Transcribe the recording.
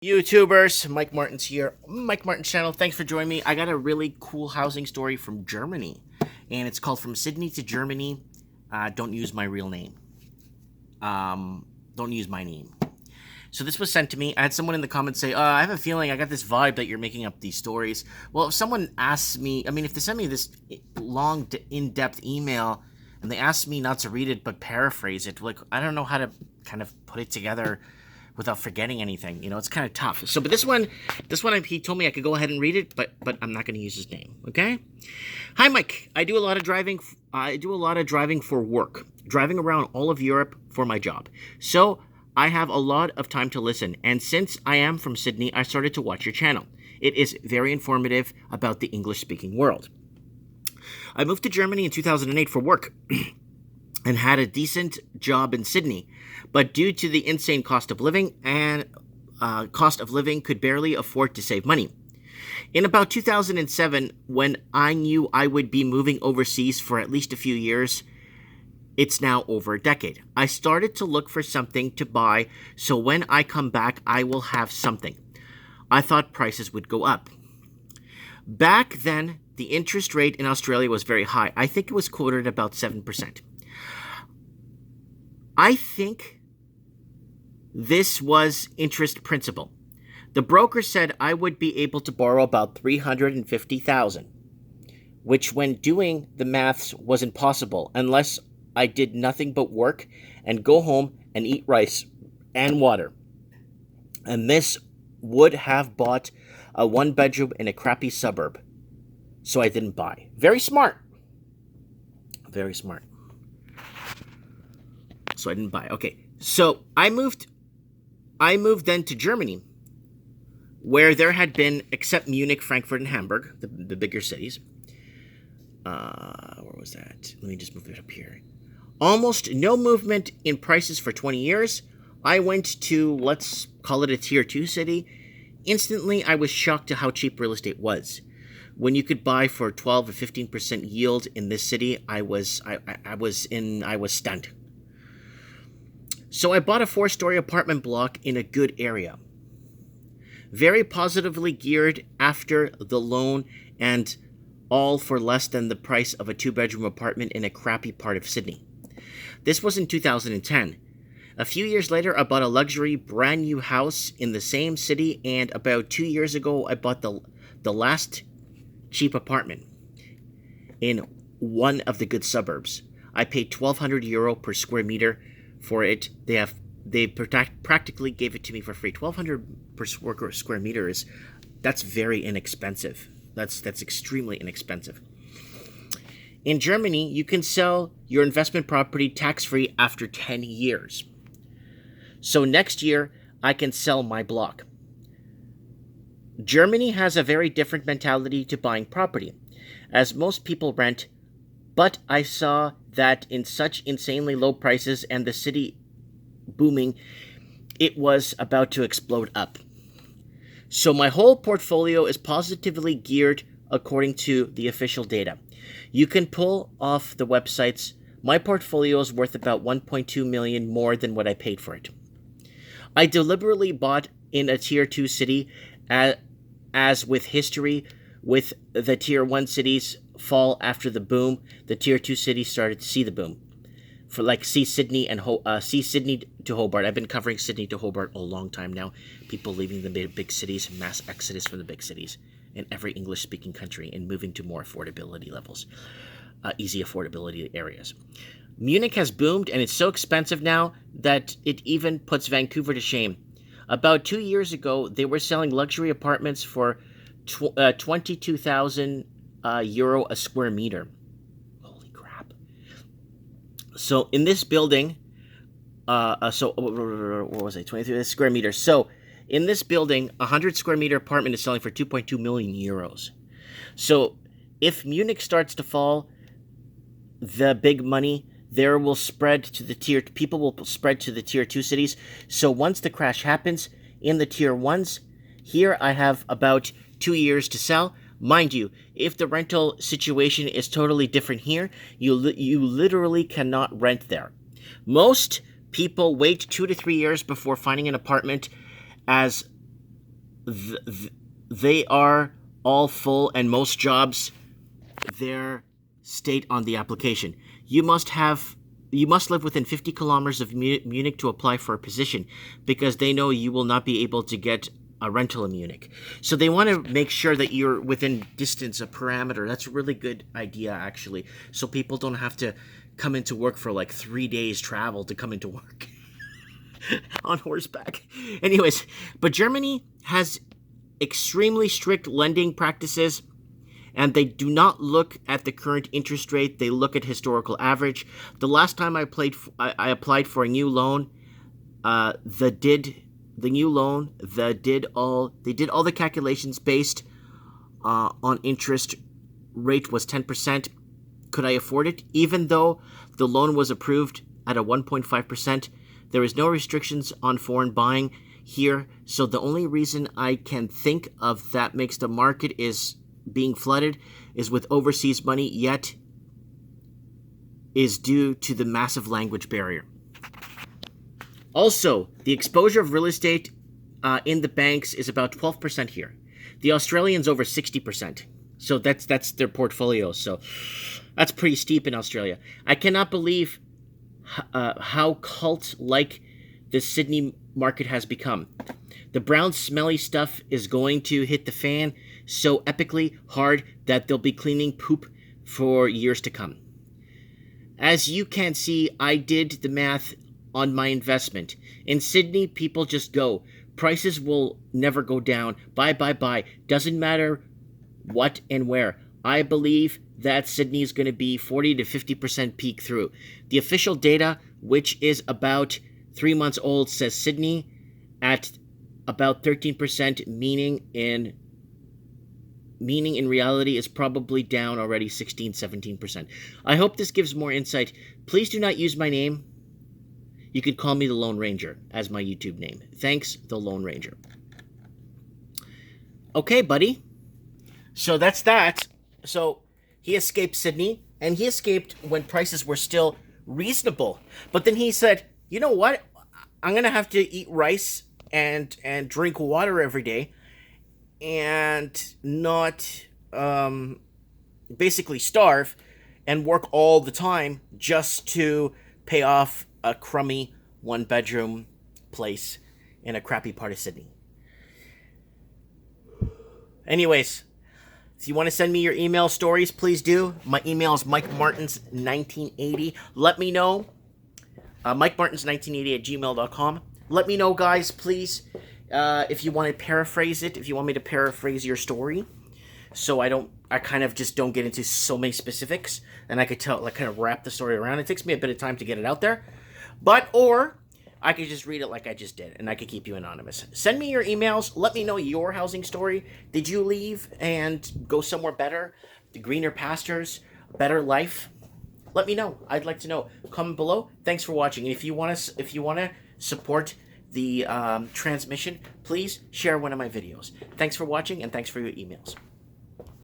YouTubers, Mike Martins here. Mike Martins channel. Thanks for joining me. I got a really cool housing story from Germany, and it's called From Sydney to Germany. Don't use my real name. Don't use my name. So this was sent to me. I had someone in the comments say, I have a feeling, I got this vibe that you're making up these stories. Well, if someone asks me, if they send me this long, in-depth email, and they ask me not to read it but paraphrase it, like, I don't know how to kind of put it together without forgetting anything. It's kind of tough. So, but this one, he told me I could go ahead and read it, but I'm not going to use his name. Okay. Hi, Mike. I do a lot of driving. I do a lot of driving for work, driving around all of Europe for my job. So I have a lot of time to listen. And since I am from Sydney, I started to watch your channel. It is very informative about the English-speaking world. I moved to Germany in 2008 for work and had a decent job in Sydney, but due to the insane cost of living could barely afford to save money. In about 2007, when I knew I would be moving overseas for at least a few years, it's now over a decade, I started to look for something to buy, so when I come back, I will have something. I thought prices would go up. Back then, the interest rate in Australia was very high. I think it was quoted at about 7%. I think this was interest principal. The broker said I would be able to borrow about $350,000, which when doing the maths was impossible unless I did nothing but work and go home and eat rice and water. And this would have bought a one-bedroom in a crappy suburb. So I didn't buy. Very smart. Very smart. So I didn't buy. Okay. So I moved then to Germany, where there had been, except Munich, Frankfurt, and Hamburg, the bigger cities. Where was that? Let me just move it up here. Almost no movement in prices for 20 years. I went to, let's call it a tier 2 city. Instantly, I was shocked to how cheap real estate was. When you could buy for 12 or 15% yield in this city, I was stunned. So I bought a 4-story apartment block in a good area. Very positively geared after the loan and all for less than the price of a 2-bedroom apartment in a crappy part of Sydney. This was in 2010. A few years later, I bought a luxury brand new house in the same city, and about 2 years ago, I bought the last cheap apartment in one of the good suburbs. I paid €1,200 per square meter for it. They practically gave it to me for free. $1,200 per square meter that's very inexpensive. That's extremely inexpensive. In Germany, you can sell your investment property tax-free after 10 years. So next year, I can sell my block. Germany has a very different mentality to buying property, as most people rent, but I saw that in such insanely low prices and the city booming, it was about to explode up. So my whole portfolio is positively geared according to the official data. You can pull off the websites. My portfolio is worth about 1.2 million more than what I paid for it. I deliberately bought in a tier 2 city, as with history, with the tier 1 cities fall after the boom, the tier 2 cities started to see the boom. For see Sydney to Hobart. I've been covering Sydney to Hobart a long time now. People leaving the big cities, mass exodus from the big cities in every English-speaking country and moving to more affordability levels, easy affordability areas. Munich has boomed, and it's so expensive now that it even puts Vancouver to shame. About 2 years ago, they were selling luxury apartments for €22,000 a square meter. Holy crap. So in this building, what was it? 23 square meters. So in this building, a 100 square meter apartment is selling for €2.2 million. So if Munich starts to fall, the big money there will spread to people will spread to the tier 2 cities. So once the crash happens in the tier 1s, here I have about 2 years to sell. Mind you, if the rental situation is totally different here, you literally cannot rent there. Most people wait 2 to 3 years before finding an apartment, as they are all full, and most jobs there state on the application. You must live within 50 kilometers of Munich to apply for a position, because they know you will not be able to get a rental in Munich. So they want to make sure that you're within distance, a parameter. That's a really good idea, actually. So people don't have to come into work for like 3 days travel to come into work on horseback. Anyways, but Germany has extremely strict lending practices, and they do not look at the current interest rate. They look at historical average. The last time I applied for a new loan, they did all the calculations based on interest rate was 10%. Could I afford it? Even though the loan was approved at a 1.5%, there is no restrictions on foreign buying here. So the only reason I can think of that makes the market is being flooded is with overseas money, yet is due to the massive language barrier. Also, the exposure of real estate in the banks is about 12% here. The Australians over 60%. So that's their portfolio. So that's pretty steep in Australia. I cannot believe how cult-like the Sydney market has become. The brown smelly stuff is going to hit the fan so epically hard that they'll be cleaning poop for years to come. As you can see, I did the math on my investment. In Sydney, people just go. Prices will never go down. Buy. Doesn't matter what and where. I believe that Sydney is going to be 40 to 50% peak through. The official data, which is about 3 months old, says Sydney at about 13%, meaning in reality is probably down already 16-17%. I hope this gives more insight. Please do not use my name. You could call me the Lone Ranger as my YouTube name. Thanks, the Lone Ranger. Okay, buddy. So that's that. So he escaped Sydney, and he escaped when prices were still reasonable. But then he said, you know what? I'm going to have to eat rice and drink water every day and not basically starve and work all the time just to pay off a crummy one-bedroom place in a crappy part of Sydney. Anyways, if you want to send me your email stories, please do. My email is MikeMartins1980. Let me know. MikeMartins1980@gmail.com. Let me know, guys, please, if you want to paraphrase it, if you want me to paraphrase your story, so I kind of just don't get into so many specifics, and I could kind of wrap the story around. It takes me a bit of time to get it out there, or I could just read it like I just did, and I could keep you anonymous. Send me your emails. Let me know your housing story. Did you leave and go somewhere better? The greener pastures, better life? Let me know. I'd like to know. Comment below. Thanks for watching. And if you want to support the transmission, please share one of my videos. Thanks for watching, and thanks for your emails.